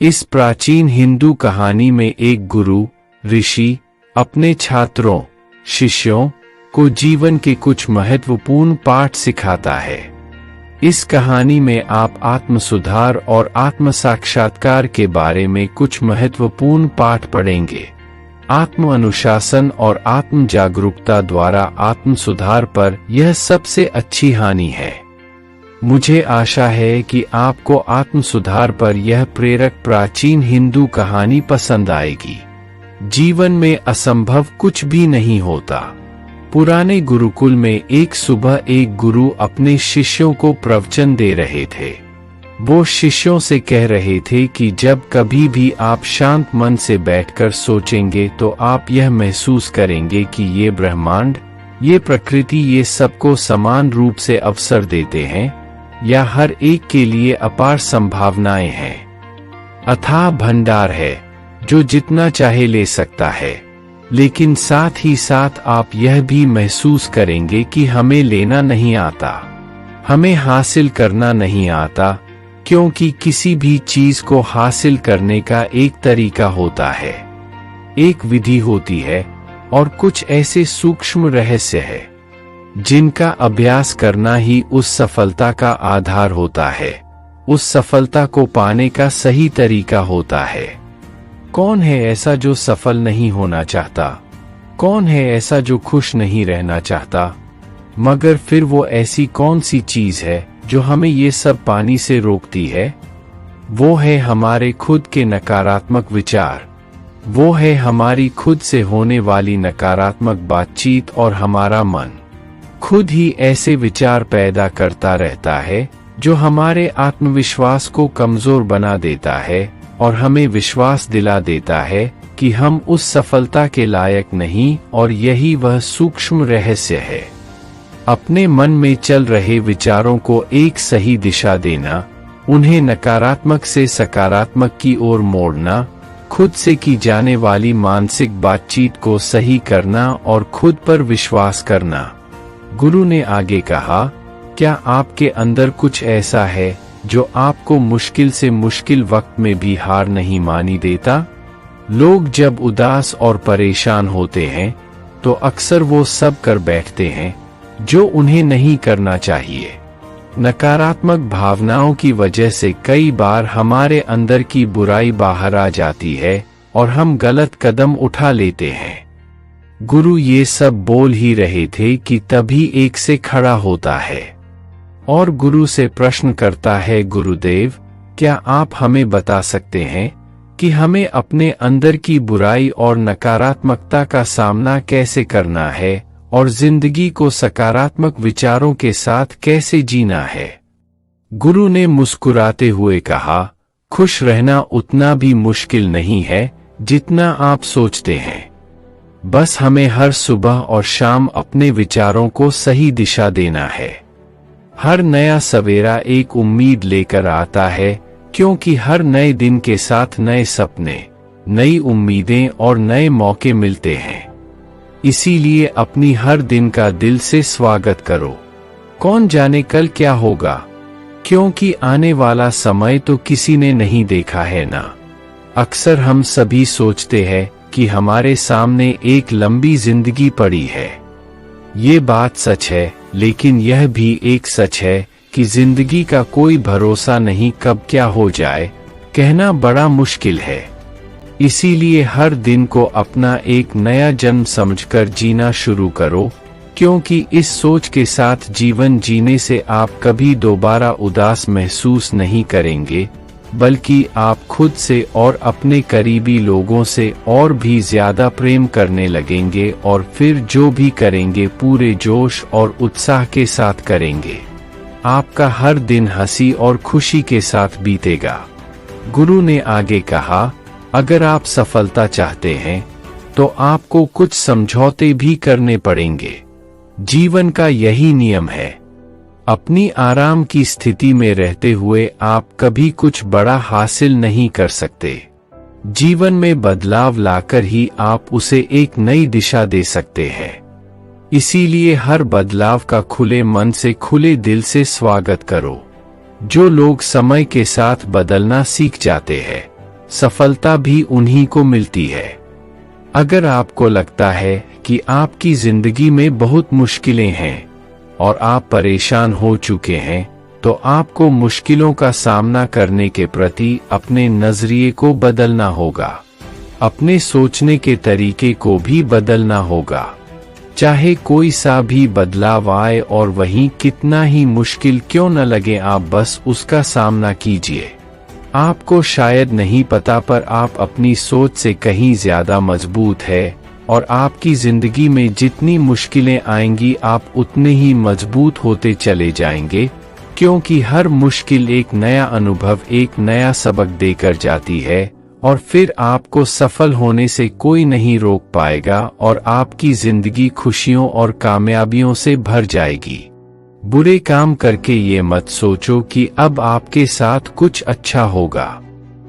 इस प्राचीन हिंदू कहानी में एक गुरु ऋषि अपने छात्रों शिष्यों को जीवन के कुछ महत्वपूर्ण पाठ सिखाता है। इस कहानी में आप आत्म सुधार और आत्म साक्षात्कार के बारे में कुछ महत्वपूर्ण पाठ पढ़ेंगे। आत्म अनुशासन और आत्म जागरूकता द्वारा आत्म सुधार पर यह सबसे अच्छी हानि है। मुझे आशा है कि आपको आत्म सुधार पर यह प्रेरक प्राचीन हिंदू कहानी पसंद आएगी। जीवन में असंभव कुछ भी नहीं होता। पुराने गुरुकुल में एक सुबह एक गुरु अपने शिष्यों को प्रवचन दे रहे थे। वो शिष्यों से कह रहे थे कि जब कभी भी आप शांत मन से बैठकर सोचेंगे तो आप यह महसूस करेंगे कि ये ब्रह्मांड, ये प्रकृति, ये सबको समान रूप से अवसर देते हैं या हर एक के लिए अपार संभावनाएं हैं। अथाह भंडार है जो जितना चाहे ले सकता है, लेकिन साथ ही साथ आप यह भी महसूस करेंगे कि हमें लेना नहीं आता, हमें हासिल करना नहीं आता, क्योंकि किसी भी चीज को हासिल करने का एक तरीका होता है, एक विधि होती है और कुछ ऐसे सूक्ष्म रहस्य है जिनका अभ्यास करना ही उस सफलता का आधार होता है, उस सफलता को पाने का सही तरीका होता है। कौन है ऐसा जो सफल नहीं होना चाहता? कौन है ऐसा जो खुश नहीं रहना चाहता? मगर फिर वो ऐसी कौन सी चीज है जो हमें ये सब पाने से रोकती है? वो है हमारे खुद के नकारात्मक विचार, वो है हमारी खुद से होने वाली नकारात्मक बातचीत और हमारा मन खुद ही ऐसे विचार पैदा करता रहता है जो हमारे आत्मविश्वास को कमजोर बना देता है और हमें विश्वास दिला देता है कि हम उस सफलता के लायक नहीं, और यही वह सूक्ष्म रहस्य है। अपने मन में चल रहे विचारों को एक सही दिशा देना, उन्हें नकारात्मक से सकारात्मक की ओर मोड़ना, खुद से की जाने वाली मानसिक बातचीत को सही करना और खुद पर विश्वास करना। गुरु ने आगे कहा, क्या आपके अंदर कुछ ऐसा है जो आपको मुश्किल से मुश्किल वक्त में भी हार नहीं मानी देता? लोग जब उदास और परेशान होते हैं तो अक्सर वो सब कर बैठते हैं जो उन्हें नहीं करना चाहिए। नकारात्मक भावनाओं की वजह से कई बार हमारे अंदर की बुराई बाहर आ जाती है और हम गलत कदम उठा लेते हैं। गुरु ये सब बोल ही रहे थे कि तभी एक से खड़ा होता है और गुरु से प्रश्न करता है, गुरुदेव, क्या आप हमें बता सकते हैं कि हमें अपने अंदर की बुराई और नकारात्मकता का सामना कैसे करना है और जिंदगी को सकारात्मक विचारों के साथ कैसे जीना है? गुरु ने मुस्कुराते हुए कहा, खुश रहना उतना भी मुश्किल नहीं है जितना आप सोचते हैं। बस हमें हर सुबह और शाम अपने विचारों को सही दिशा देना है। हर नया सवेरा एक उम्मीद लेकर आता है, क्योंकि हर नए दिन के साथ नए सपने, नई उम्मीदें और नए मौके मिलते हैं। इसीलिए अपनी हर दिन का दिल से स्वागत करो। कौन जाने कल क्या होगा, क्योंकि आने वाला समय तो किसी ने नहीं देखा है ना। अक्सर हम सभी सोचते हैं कि हमारे सामने एक लंबी जिंदगी पड़ी है। ये बात सच है, लेकिन यह भी एक सच है कि जिंदगी का कोई भरोसा नहीं, कब क्या हो जाए कहना बड़ा मुश्किल है। इसीलिए हर दिन को अपना एक नया जन्म समझकर जीना शुरू करो, क्योंकि इस सोच के साथ जीवन जीने से आप कभी दोबारा उदास महसूस नहीं करेंगे, बल्कि आप खुद से और अपने करीबी लोगों से और भी ज्यादा प्रेम करने लगेंगे और फिर जो भी करेंगे पूरे जोश और उत्साह के साथ करेंगे। आपका हर दिन हंसी और खुशी के साथ बीतेगा। गुरु ने आगे कहा, अगर आप सफलता चाहते हैं तो आपको कुछ समझौते भी करने पड़ेंगे। जीवन का यही नियम है। अपनी आराम की स्थिति में रहते हुए आप कभी कुछ बड़ा हासिल नहीं कर सकते। जीवन में बदलाव लाकर ही आप उसे एक नई दिशा दे सकते हैं। इसीलिए हर बदलाव का खुले मन से, खुले दिल से स्वागत करो। जो लोग समय के साथ बदलना सीख जाते हैं सफलता भी उन्हीं को मिलती है। अगर आपको लगता है कि आपकी जिंदगी में बहुत मुश्किलें हैं और आप परेशान हो चुके हैं, तो आपको मुश्किलों का सामना करने के प्रति अपने नजरिए को बदलना होगा। अपने सोचने के तरीके को भी बदलना होगा। चाहे कोई सा भी बदलाव आए और वहीं कितना ही मुश्किल क्यों न लगे, आप बस उसका सामना कीजिए। आपको शायद नहीं पता, पर आप अपनी सोच से कहीं ज्यादा मजबूत है और आपकी जिंदगी में जितनी मुश्किलें आएंगी आप उतने ही मजबूत होते चले जाएंगे, क्योंकि हर मुश्किल एक नया अनुभव, एक नया सबक देकर जाती है और फिर आपको सफल होने से कोई नहीं रोक पाएगा और आपकी जिंदगी खुशियों और कामयाबियों से भर जाएगी। बुरे काम करके ये मत सोचो कि अब आपके साथ कुछ अच्छा होगा।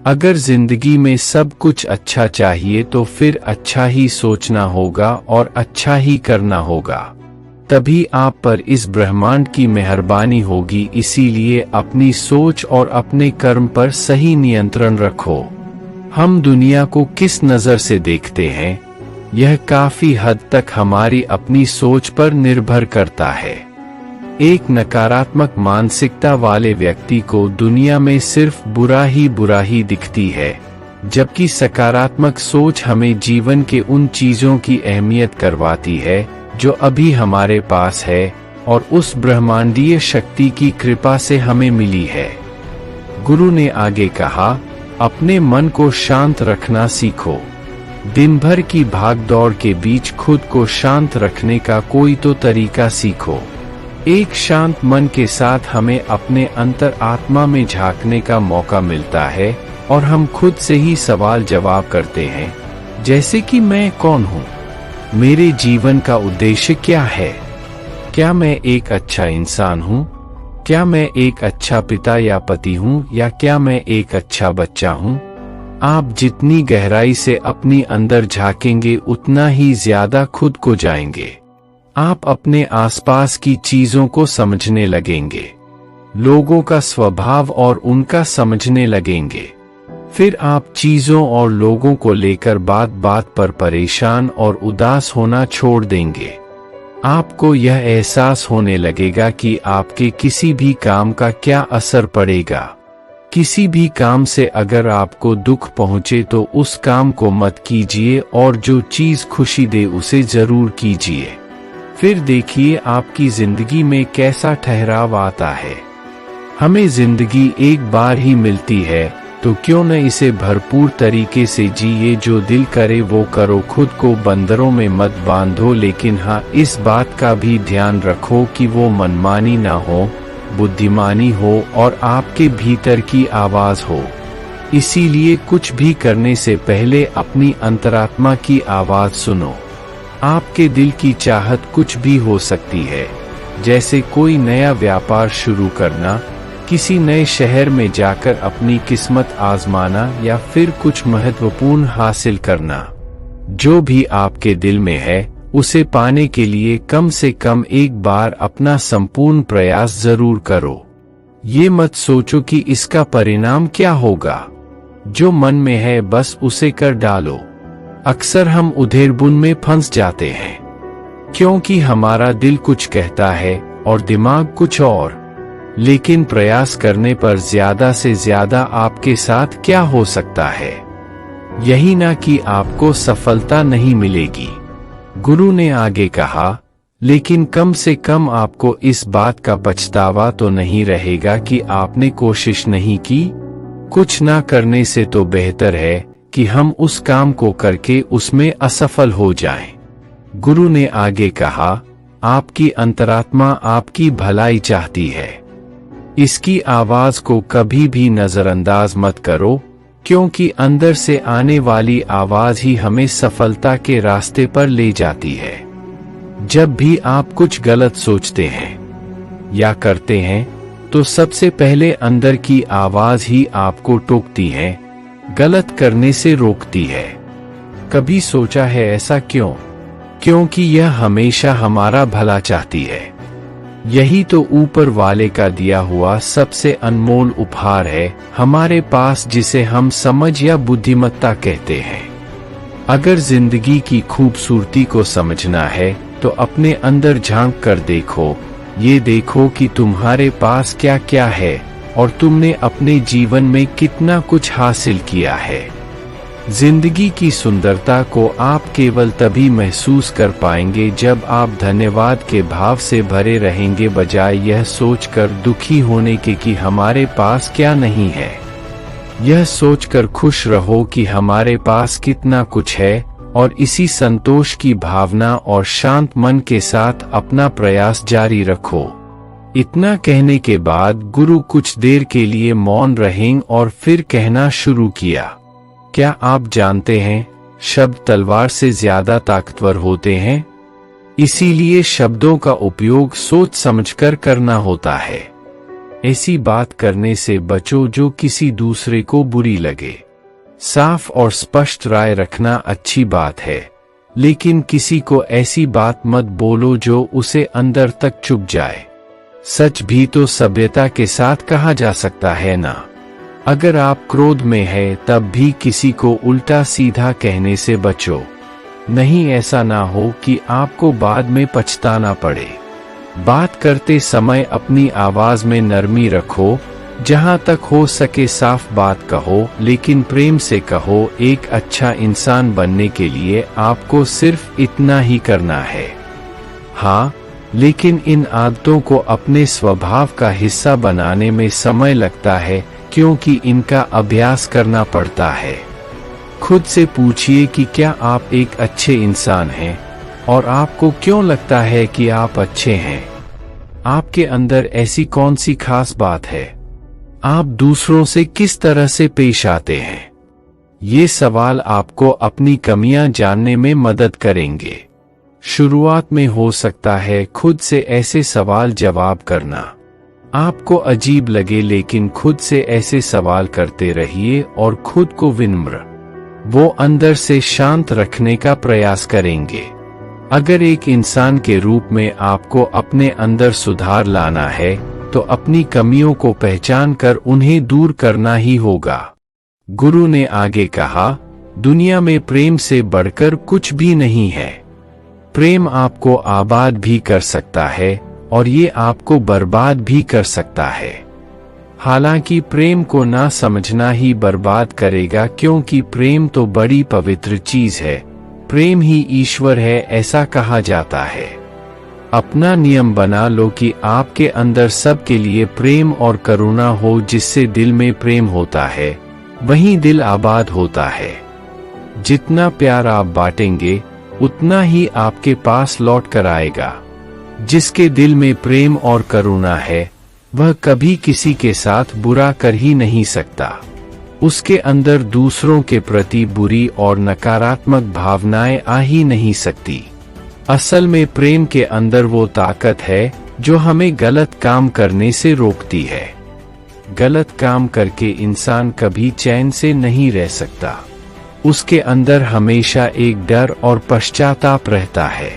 अगर जिंदगी में सब कुछ अच्छा चाहिए तो फिर अच्छा ही सोचना होगा और अच्छा ही करना होगा, तभी आप पर इस ब्रह्मांड की मेहरबानी होगी। इसीलिए अपनी सोच और अपने कर्म पर सही नियंत्रण रखो। हम दुनिया को किस नजर से देखते हैं, यह काफी हद तक हमारी अपनी सोच पर निर्भर करता है। एक नकारात्मक मानसिकता वाले व्यक्ति को दुनिया में सिर्फ बुरा ही दिखती है, जबकि सकारात्मक सोच हमें जीवन के उन चीजों की अहमियत करवाती है जो अभी हमारे पास है और उस ब्रह्मांडीय शक्ति की कृपा से हमें मिली है। गुरु ने आगे कहा, अपने मन को शांत रखना सीखो। दिन भर की भागदौड़ के बीच खुद को शांत रखने का कोई तो तरीका सीखो। एक शांत मन के साथ हमें अपने अंतर आत्मा में झांकने का मौका मिलता है और हम खुद से ही सवाल जवाब करते हैं, जैसे कि मैं कौन हूँ, मेरे जीवन का उद्देश्य क्या है, क्या मैं एक अच्छा इंसान हूँ, क्या मैं एक अच्छा पिता या पति हूँ, या क्या मैं एक अच्छा बच्चा हूँ। आप जितनी गहराई से अपनी अंदर झांकेंगे उतना ही ज्यादा खुद को जाएंगे। आप अपने आसपास की चीजों को समझने लगेंगे, लोगों का स्वभाव और उनका समझने लगेंगे। फिर आप चीजों और लोगों को लेकर बात बात पर परेशान और उदास होना छोड़ देंगे। आपको यह एहसास होने लगेगा कि आपके किसी भी काम का क्या असर पड़ेगा। किसी भी काम से अगर आपको दुख पहुंचे तो उस काम को मत कीजिए और जो चीज खुशी दे उसे जरूर कीजिए। फिर देखिए आपकी जिंदगी में कैसा ठहराव आता है। हमें जिंदगी एक बार ही मिलती है, तो क्यों न इसे भरपूर तरीके से जिए। जो दिल करे वो करो, खुद को बंदरों में मत बांधो, लेकिन हाँ, इस बात का भी ध्यान रखो कि वो मनमानी ना हो, बुद्धिमानी हो और आपके भीतर की आवाज हो। इसीलिए कुछ भी करने से पहले अपनी अंतरात्मा की आवाज सुनो। आपके दिल की चाहत कुछ भी हो सकती है, जैसे कोई नया व्यापार शुरू करना, किसी नए शहर में जाकर अपनी किस्मत आजमाना या फिर कुछ महत्वपूर्ण हासिल करना। जो भी आपके दिल में है उसे पाने के लिए कम से कम एक बार अपना संपूर्ण प्रयास जरूर करो। ये मत सोचो कि इसका परिणाम क्या होगा। जो मन में है बस उसे कर डालो। अक्सर हम उधेड़बुन में फंस जाते हैं, क्योंकि हमारा दिल कुछ कहता है और दिमाग कुछ और। लेकिन प्रयास करने पर ज्यादा से ज्यादा आपके साथ क्या हो सकता है, यही ना कि आपको सफलता नहीं मिलेगी। गुरु ने आगे कहा, लेकिन कम से कम आपको इस बात का पछतावा तो नहीं रहेगा कि आपने कोशिश नहीं की। कुछ ना करने से तो बेहतर है कि हम उस काम को करके उसमें असफल हो जाएं। गुरु ने आगे कहा, आपकी अंतरात्मा आपकी भलाई चाहती है। इसकी आवाज को कभी भी नजरअंदाज मत करो, क्योंकि अंदर से आने वाली आवाज ही हमें सफलता के रास्ते पर ले जाती है। जब भी आप कुछ गलत सोचते हैं या करते हैं, तो सबसे पहले अंदर की आवाज ही आपको टोकती है, गलत करने से रोकती है। कभी सोचा है ऐसा क्यों? क्योंकि यह हमेशा हमारा भला चाहती है। यही तो ऊपर वाले का दिया हुआ सबसे अनमोल उपहार है हमारे पास, जिसे हम समझ या बुद्धिमत्ता कहते हैं। अगर जिंदगी की खूबसूरती को समझना है तो अपने अंदर झांक कर देखो। ये देखो कि तुम्हारे पास क्या क्या है और तुमने अपने जीवन में कितना कुछ हासिल किया है। जिंदगी की सुंदरता को आप केवल तभी महसूस कर पाएंगे जब आप धन्यवाद के भाव से भरे रहेंगे, बजाय यह सोचकर दुखी होने के कि हमारे पास क्या नहीं है। यह सोचकर खुश रहो कि हमारे पास कितना कुछ है और इसी संतोष की भावना और शांत मन के साथ अपना प्रयास जारी रखो। इतना कहने के बाद गुरु कुछ देर के लिए मौन रहे और फिर कहना शुरू किया। क्या आप जानते हैं, शब्द तलवार से ज्यादा ताकतवर होते हैं। इसीलिए शब्दों का उपयोग सोच समझकर करना होता है। ऐसी बात करने से बचो जो किसी दूसरे को बुरी लगे। साफ और स्पष्ट राय रखना अच्छी बात है, लेकिन किसी को ऐसी बात मत बोलो जो उसे अंदर तक चुभ जाए। सच भी तो सभ्यता के साथ कहा जा सकता है ना। अगर आप क्रोध में है तब भी किसी को उल्टा सीधा कहने से बचो, नहीं ऐसा ना हो कि आपको बाद में पछताना पड़े। बात करते समय अपनी आवाज में नरमी रखो, जहां तक हो सके साफ बात कहो, लेकिन प्रेम से कहो। एक अच्छा इंसान बनने के लिए आपको सिर्फ इतना ही करना है। हाँ, लेकिन इन आदतों को अपने स्वभाव का हिस्सा बनाने में समय लगता है, क्योंकि इनका अभ्यास करना पड़ता है। खुद से पूछिए कि क्या आप एक अच्छे इंसान हैं और आपको क्यों लगता है कि आप अच्छे हैं। आपके अंदर ऐसी कौन सी खास बात है। आप दूसरों से किस तरह से पेश आते हैं। ये सवाल आपको अपनी कमियां जानने में मदद करेंगे। शुरुआत में हो सकता है खुद से ऐसे सवाल जवाब करना आपको अजीब लगे, लेकिन खुद से ऐसे सवाल करते रहिए और खुद को विनम्र वो अंदर से शांत रखने का प्रयास करेंगे। अगर एक इंसान के रूप में आपको अपने अंदर सुधार लाना है तो अपनी कमियों को पहचान कर उन्हें दूर करना ही होगा। गुरु ने आगे कहा, दुनिया में प्रेम से बढ़कर कुछ भी नहीं है। प्रेम आपको आबाद भी कर सकता है और ये आपको बर्बाद भी कर सकता है। हालांकि प्रेम को ना समझना ही बर्बाद करेगा, क्योंकि प्रेम तो बड़ी पवित्र चीज है। प्रेम ही ईश्वर है, ऐसा कहा जाता है। अपना नियम बना लो कि आपके अंदर सबके लिए प्रेम और करुणा हो। जिससे दिल में प्रेम होता है वहीं दिल आबाद होता है। जितना प्यार आप बांटेंगे उतना ही आपके पास लौट कर आएगा। जिसके दिल में प्रेम और करुणा है वह कभी किसी के साथ बुरा कर ही नहीं सकता। उसके अंदर दूसरों के प्रति बुरी और नकारात्मक भावनाएं आ ही नहीं सकती। असल में प्रेम के अंदर वो ताकत है जो हमें गलत काम करने से रोकती है। गलत काम करके इंसान कभी चैन से नहीं रह सकता। उसके अंदर हमेशा एक डर और पश्चाताप रहता है।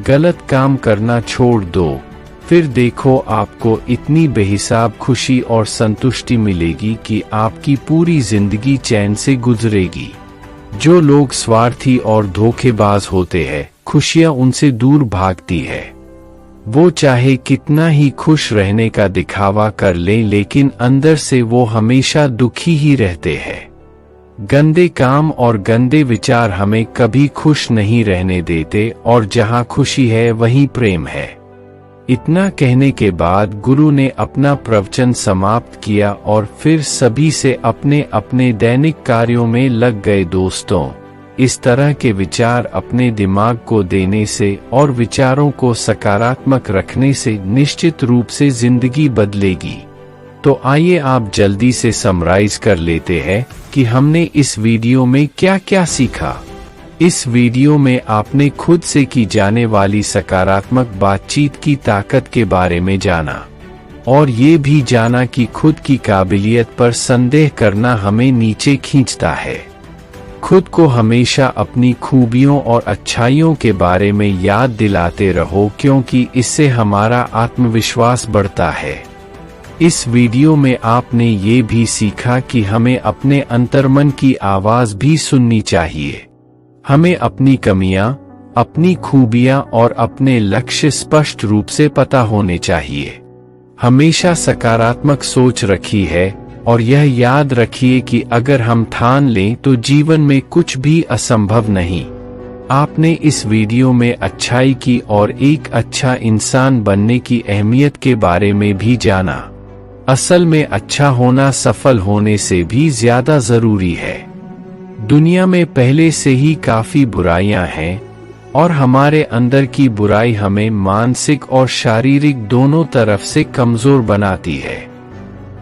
गलत काम करना छोड़ दो, फिर देखो आपको इतनी बेहिसाब खुशी और संतुष्टि मिलेगी कि आपकी पूरी जिंदगी चैन से गुजरेगी। जो लोग स्वार्थी और धोखेबाज होते हैं, खुशियां उनसे दूर भागती है। वो चाहे कितना ही खुश रहने का दिखावा कर लें, लेकिन अंदर से वो हमेशा दुखी ही रहते हैं। गंदे काम और गंदे विचार हमें कभी खुश नहीं रहने देते, और जहां खुशी है वहीं प्रेम है। इतना कहने के बाद गुरु ने अपना प्रवचन समाप्त किया और फिर सभी से अपने अपने दैनिक कार्यों में लग गए। दोस्तों, इस तरह के विचार अपने दिमाग को देने से और विचारों को सकारात्मक रखने से निश्चित रूप से जिंदगी बदलेगी। तो आइए आप जल्दी से समराइज कर लेते हैं कि हमने इस वीडियो में क्या क्या सीखा। इस वीडियो में आपने खुद से की जाने वाली सकारात्मक बातचीत की ताकत के बारे में जाना, और ये भी जाना कि खुद की काबिलियत पर संदेह करना हमें नीचे खींचता है। खुद को हमेशा अपनी खूबियों और अच्छाइयों के बारे में याद दिलाते रहो, क्योंकि इससे हमारा आत्मविश्वास बढ़ता है। इस वीडियो में आपने ये भी सीखा कि हमें अपने अंतर्मन की आवाज भी सुननी चाहिए। हमें अपनी कमियां, अपनी खूबियां और अपने लक्ष्य स्पष्ट रूप से पता होने चाहिए। हमेशा सकारात्मक सोच रखी है और यह याद रखिए कि अगर हम ठान लें तो जीवन में कुछ भी असंभव नहीं। आपने इस वीडियो में अच्छाई की और एक अच्छा इंसान बनने की अहमियत के बारे में भी जाना। असल में अच्छा होना सफल होने से भी ज्यादा जरूरी है। दुनिया में पहले से ही काफी बुराइयां हैं और हमारे अंदर की बुराई हमें मानसिक और शारीरिक दोनों तरफ से कमजोर बनाती है।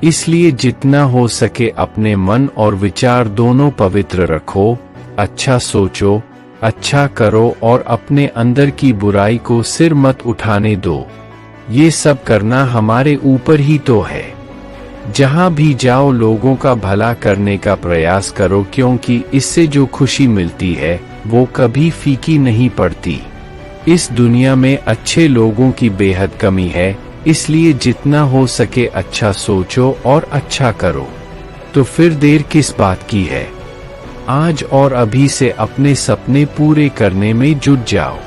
इसलिए जितना हो सके अपने मन और विचार दोनों पवित्र रखो, अच्छा सोचो, अच्छा करो और अपने अंदर की बुराई को सिर मत उठाने दो। ये सब करना हमारे ऊपर ही तो है। जहां भी जाओ लोगों का भला करने का प्रयास करो, क्योंकि इससे जो खुशी मिलती है वो कभी फीकी नहीं पड़ती। इस दुनिया में अच्छे लोगों की बेहद कमी है, इसलिए जितना हो सके अच्छा सोचो और अच्छा करो। तो फिर देर किस बात की है? आज और अभी से अपने सपने पूरे करने में जुट जाओ।